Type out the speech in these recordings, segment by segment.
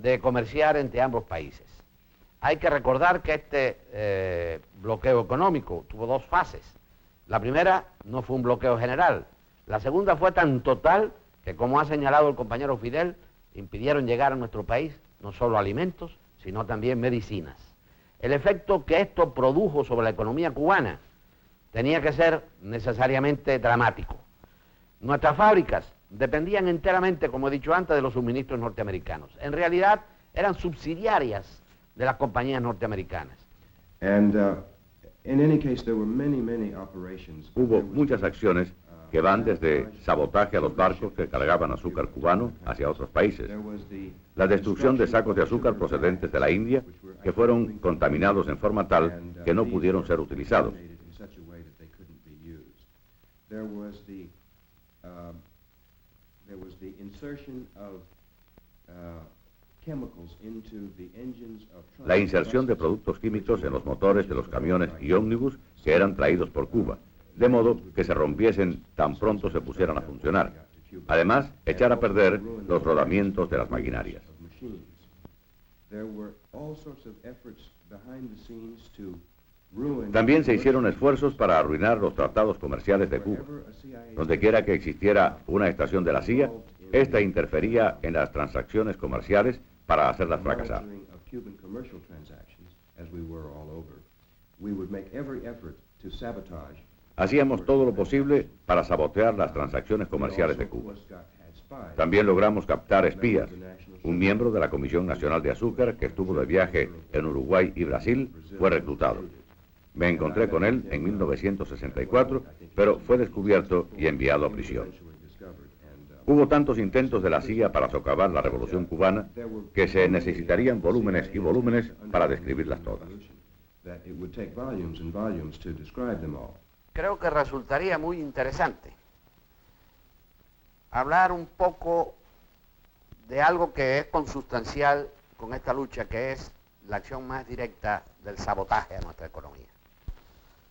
de comerciar entre ambos países. Hay que recordar que este bloqueo económico tuvo dos fases. La primera no fue un bloqueo general. La segunda fue tan total que, como ha señalado el compañero Fidel, impidieron llegar a nuestro país no solo alimentos, sino también medicinas. El efecto que esto produjo sobre la economía cubana tenía que ser necesariamente dramático. Nuestras fábricas dependían enteramente, como he dicho antes, de los suministros norteamericanos. En realidad eran subsidiarias de las compañías norteamericanas. Hubo muchas acciones que van desde sabotaje a los barcos que cargaban azúcar cubano hacia otros países, la destrucción de sacos de azúcar procedentes de la India que fueron contaminados en forma tal que no pudieron ser utilizados. La inserción de productos químicos en los motores de los camiones y ómnibus que eran traídos por Cuba, de modo que se rompiesen tan pronto se pusieran a funcionar. Además, echar a perder los rodamientos de las maquinarias. También se hicieron esfuerzos para arruinar los tratados comerciales de Cuba. Donde quiera que existiera una estación de la CIA, esta interfería en las transacciones comerciales para hacerlas fracasar. Hacíamos todo lo posible para sabotear las transacciones comerciales de Cuba. También logramos captar espías. Un miembro de la Comisión Nacional de Azúcar, que estuvo de viaje en Uruguay y Brasil, fue reclutado. Me encontré con él en 1964, pero fue descubierto y enviado a prisión. Hubo tantos intentos de la CIA para socavar la Revolución Cubana que se necesitarían volúmenes y volúmenes para describirlas todas. Creo que resultaría muy interesante hablar un poco de algo que es consustancial con esta lucha, que es la acción más directa del sabotaje a nuestra economía.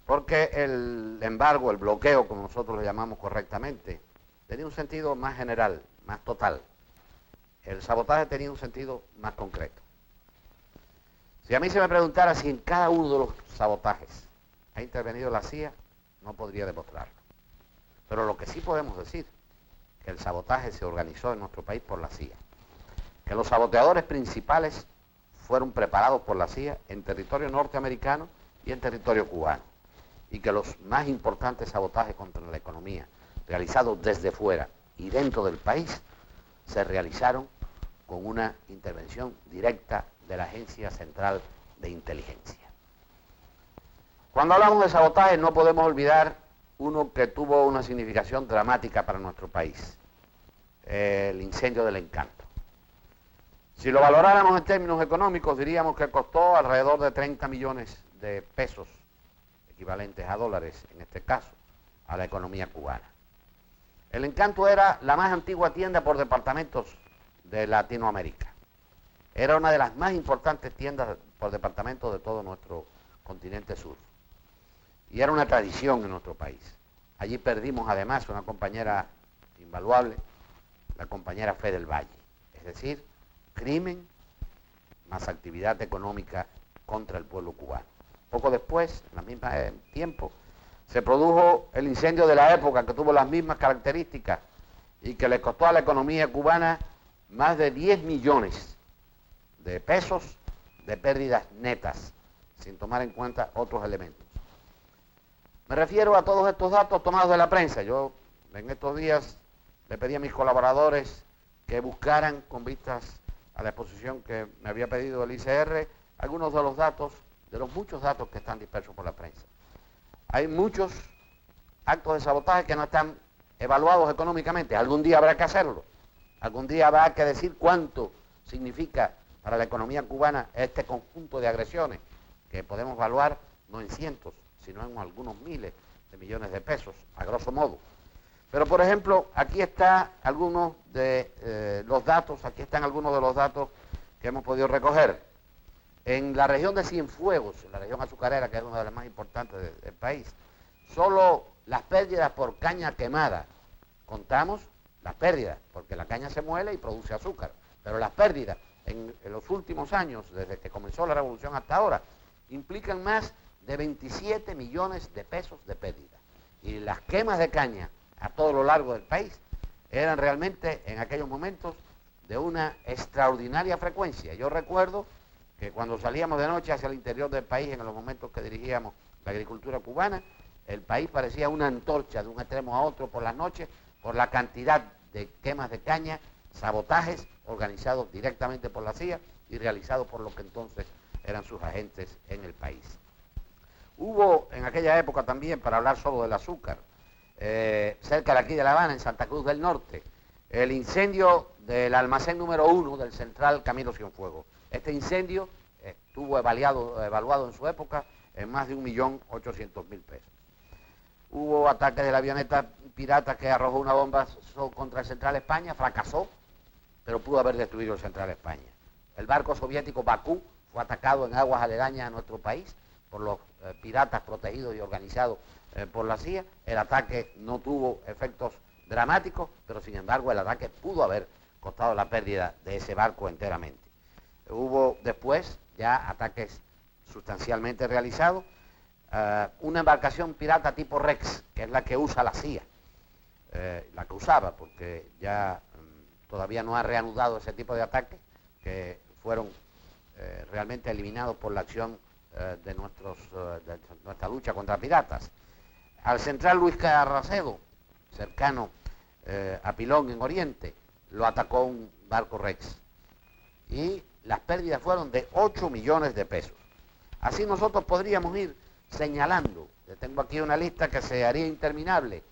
Porque el embargo, el bloqueo, como nosotros lo llamamos correctamente, tenía un sentido más general, más total. El sabotaje tenía un sentido más concreto. Si a mí se me preguntara si en cada uno de los sabotajes ha intervenido la CIA, no podría demostrarlo. Pero lo que sí podemos decir, que el sabotaje se organizó en nuestro país por la CIA, que los saboteadores principales fueron preparados por la CIA en territorio norteamericano y en territorio cubano, y que los más importantes sabotajes contra la economía, realizados desde fuera y dentro del país, se realizaron con una intervención directa de la Agencia Central de Inteligencia. Cuando hablamos de sabotaje no podemos olvidar uno que tuvo una significación dramática para nuestro país, el incendio del Encanto. Si lo valoráramos en términos económicos, diríamos que costó alrededor de 30 millones de pesos, equivalentes a dólares en este caso, a la economía cubana. El Encanto era la más antigua tienda por departamentos de Latinoamérica. Era una de las más importantes tiendas por departamento de todo nuestro continente sur. Y era una tradición en nuestro país. Allí perdimos además una compañera invaluable, la compañera Fe del Valle. Es decir, crimen más actividad económica contra el pueblo cubano. Poco después, en el mismo tiempo, se produjo el incendio de la época que tuvo las mismas características y que le costó a la economía cubana más de 10 millones de pesos de pérdidas netas, sin tomar en cuenta otros elementos. Me refiero a todos estos datos tomados de la prensa. Yo en estos días le pedí a mis colaboradores que buscaran, con vistas a la exposición que me había pedido el ICR, algunos de los datos, de los muchos datos que están dispersos por la prensa. Hay muchos actos de sabotaje que no están evaluados económicamente. Algún día habrá que hacerlo. Algún día habrá que decir cuánto significa para la economía cubana este conjunto de agresiones, que podemos evaluar no en cientos, sino en algunos miles de millones de pesos, a grosso modo. Pero, por ejemplo, aquí están algunos de los datos que hemos podido recoger. En la región de Cienfuegos, en la región azucarera, que es una de las más importantes del país, solo las pérdidas por caña quemada, contamos las pérdidas, porque la caña se muele y produce azúcar, pero las pérdidas en los últimos años, desde que comenzó la revolución hasta ahora, implican más de 27 millones de pesos de pérdida. Y las quemas de caña a todo lo largo del país eran realmente en aquellos momentos de una extraordinaria frecuencia. Yo recuerdo que cuando salíamos de noche hacia el interior del país, en los momentos que dirigíamos la agricultura cubana, el país parecía una antorcha de un extremo a otro por las noches, por la cantidad de quemas de caña, sabotajes organizados directamente por la CIA y realizados por lo que entonces eran sus agentes en el país. Hubo en aquella época también, para hablar solo del azúcar, cerca de aquí de La Habana, en Santa Cruz del Norte, el incendio del almacén número 1 del Central Camilo Cienfuegos. Este incendio estuvo evaluado en su época en más de 1.800.000 pesos. Hubo ataques de la avioneta pirata que arrojó una bomba contra el Central España, fracasó, pero pudo haber destruido el Central España. El barco soviético Bakú fue atacado en aguas aledañas a nuestro país por los piratas protegidos y organizados por la CIA. El ataque no tuvo efectos dramáticos, pero sin embargo el ataque pudo haber costado la pérdida de ese barco enteramente. Hubo después ya ataques sustancialmente realizados. Una embarcación pirata tipo Rex, que es la que usa la CIA, la que usaba, porque ya todavía no ha reanudado ese tipo de ataques, que fueron realmente eliminados por la acción de nuestra lucha contra piratas. Al Central Luis Carracedo, cercano a Pilón en Oriente, lo atacó un barco Rex y las pérdidas fueron de 8 millones de pesos. Así nosotros podríamos ir señalando, tengo aquí una lista que se haría interminable,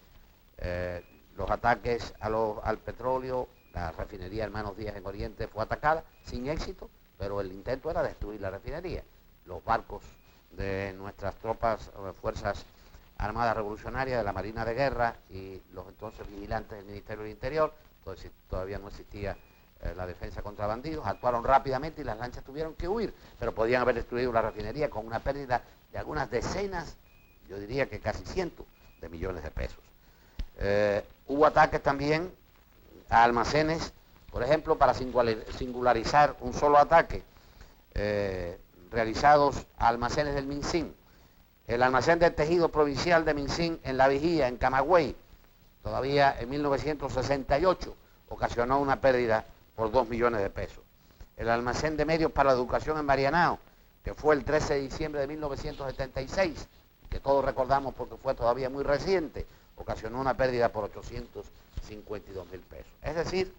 los ataques al petróleo. La refinería Hermanos Díaz en Oriente fue atacada sin éxito, pero el intento era destruir la refinería. Los barcos de nuestras tropas, fuerzas armadas revolucionarias, de la Marina de Guerra y los entonces vigilantes del Ministerio del Interior, entonces todavía no existía la defensa contra bandidos, actuaron rápidamente y las lanchas tuvieron que huir, pero podían haber destruido la refinería con una pérdida de algunas decenas, yo diría que casi cientos de millones de pesos. Hubo ataques también a almacenes, por ejemplo, para singularizar un solo ataque, realizados a almacenes del MinSIN. El almacén del tejido provincial de MinSIN en La Vigía, en Camagüey, todavía en 1968, ocasionó una pérdida por 2 millones de pesos. El almacén de medios para la educación en Marianao, que fue el 13 de diciembre de 1976, que todos recordamos porque fue todavía muy reciente, ocasionó una pérdida por 852.000 pesos. Es decir,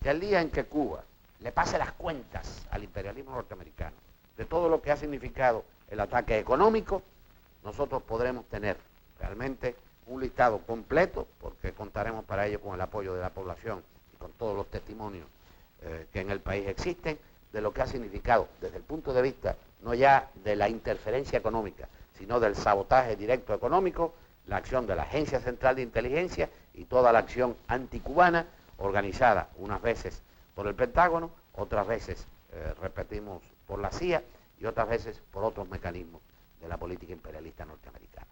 que el día en que Cuba le pase las cuentas al imperialismo norteamericano de todo lo que ha significado el ataque económico, nosotros podremos tener realmente un listado completo, porque contaremos para ello con el apoyo de la población y con todos los testimonios que en el país existen, de lo que ha significado desde el punto de vista no ya de la interferencia económica, sino del sabotaje directo económico, la acción de la Agencia Central de Inteligencia y toda la acción anticubana, organizada unas veces por el Pentágono, otras veces, repetimos, por la CIA y otras veces por otros mecanismos de la política imperialista norteamericana.